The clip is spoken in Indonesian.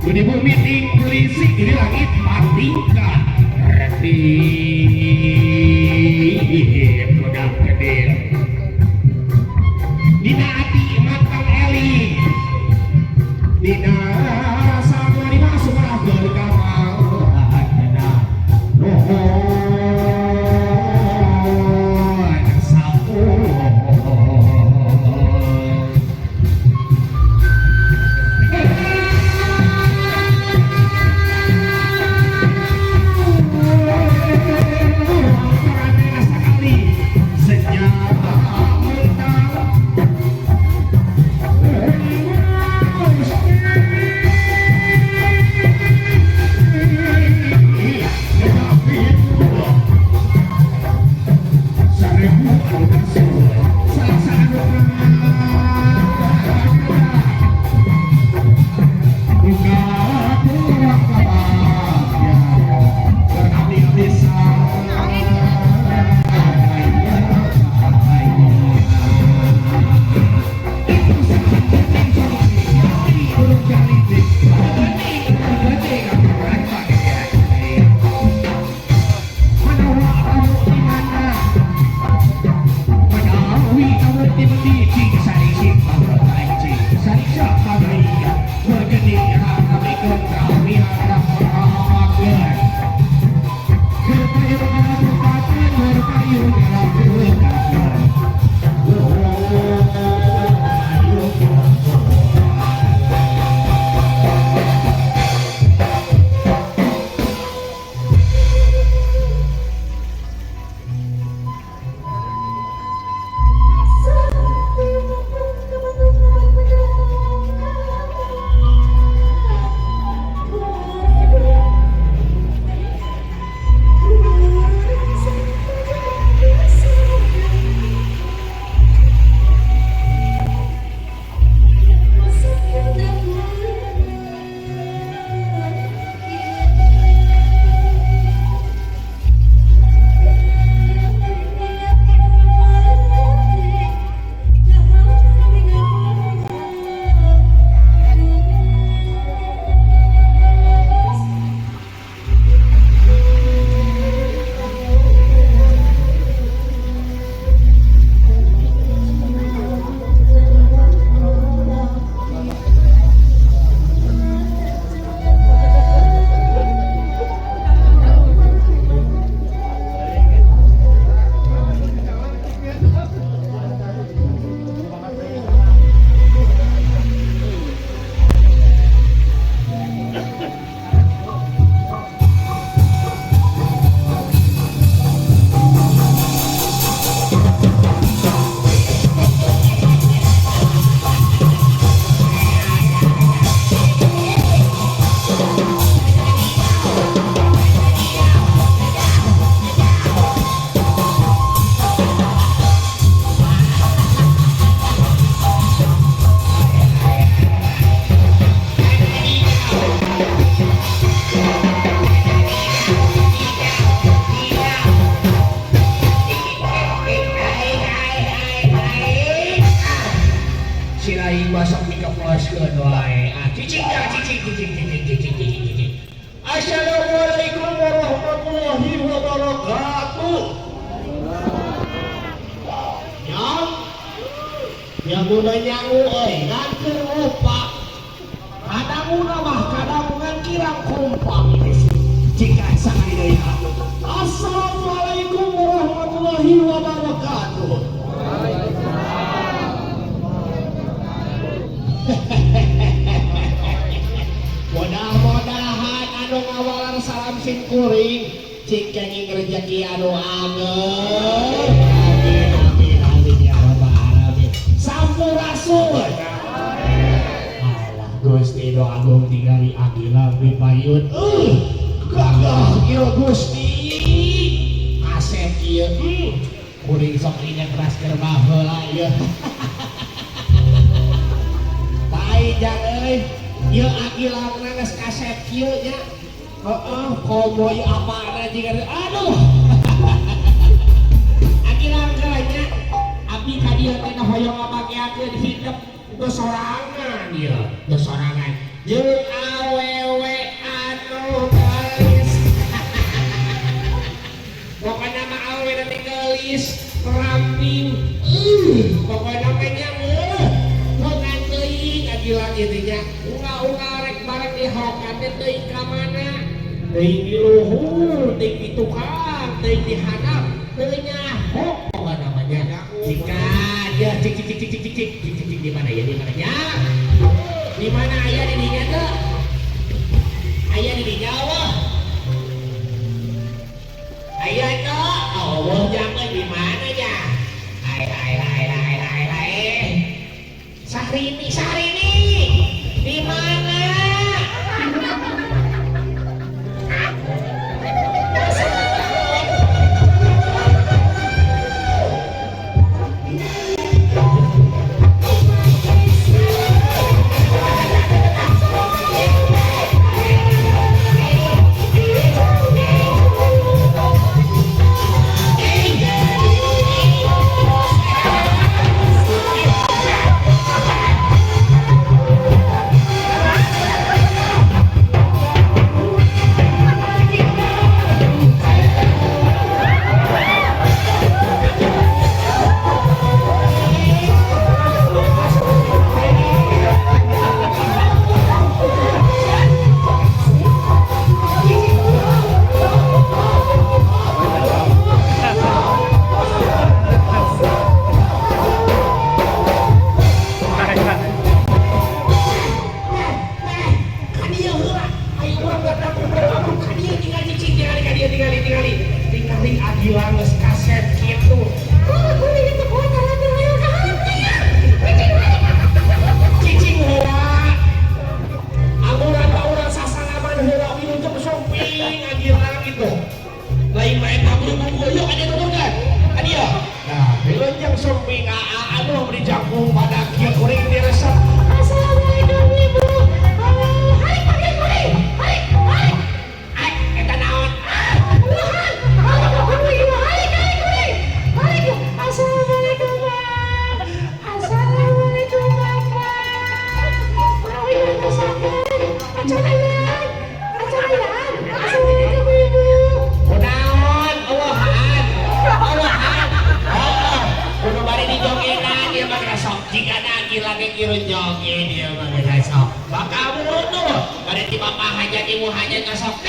Di bumi polisi di langit patingkat reti produk kedil dina hati matang eli dina sama lima suara berkawal nuhun sampun Assalamualaikum warahmatullahi wabarakatuh. Yang muda nyangu nanti lupa kadang mah kadang kirang kumpang jika sakit. Assalamualaikum warahmatullahi wabarakatuh. cik cenging rezeki anu angel. Amin amin amin ya rabbal alamin. Sampurasun. Alah Gusti nu agung tingali Agila Pipayun. Gagah kieu Gusti. Asep kieu. Kuring sok inget keras keur baheula ieu. Bae jang euy. Ieu Agilana geus kasep kieu nya. Komoy apana juga aduh Agilang nya abdi ka dieu teh hoyong ngabagiakeun hidup geus sorangan ieu geus sorangan jeung awewe anu geus pokona mah awewe teh geus ramping pokona mah nya ngan teuing Agilang ieu teh nya unga-unga rek bareng dihokan teh teuing ka mana teuing di luhur, teuing di tukang, teuing di handap, teuing nyahok apa namanya? Jika dia cik di mana ya? Di mana ya? Di mana ayah di dinya tuh? Ayah di dinya wah. Ayah tuh, Allah jangan di mana ya? Hai. Sahrini, di mana? Bakamu tuh, pada tiba paha jadi muhanya ngasok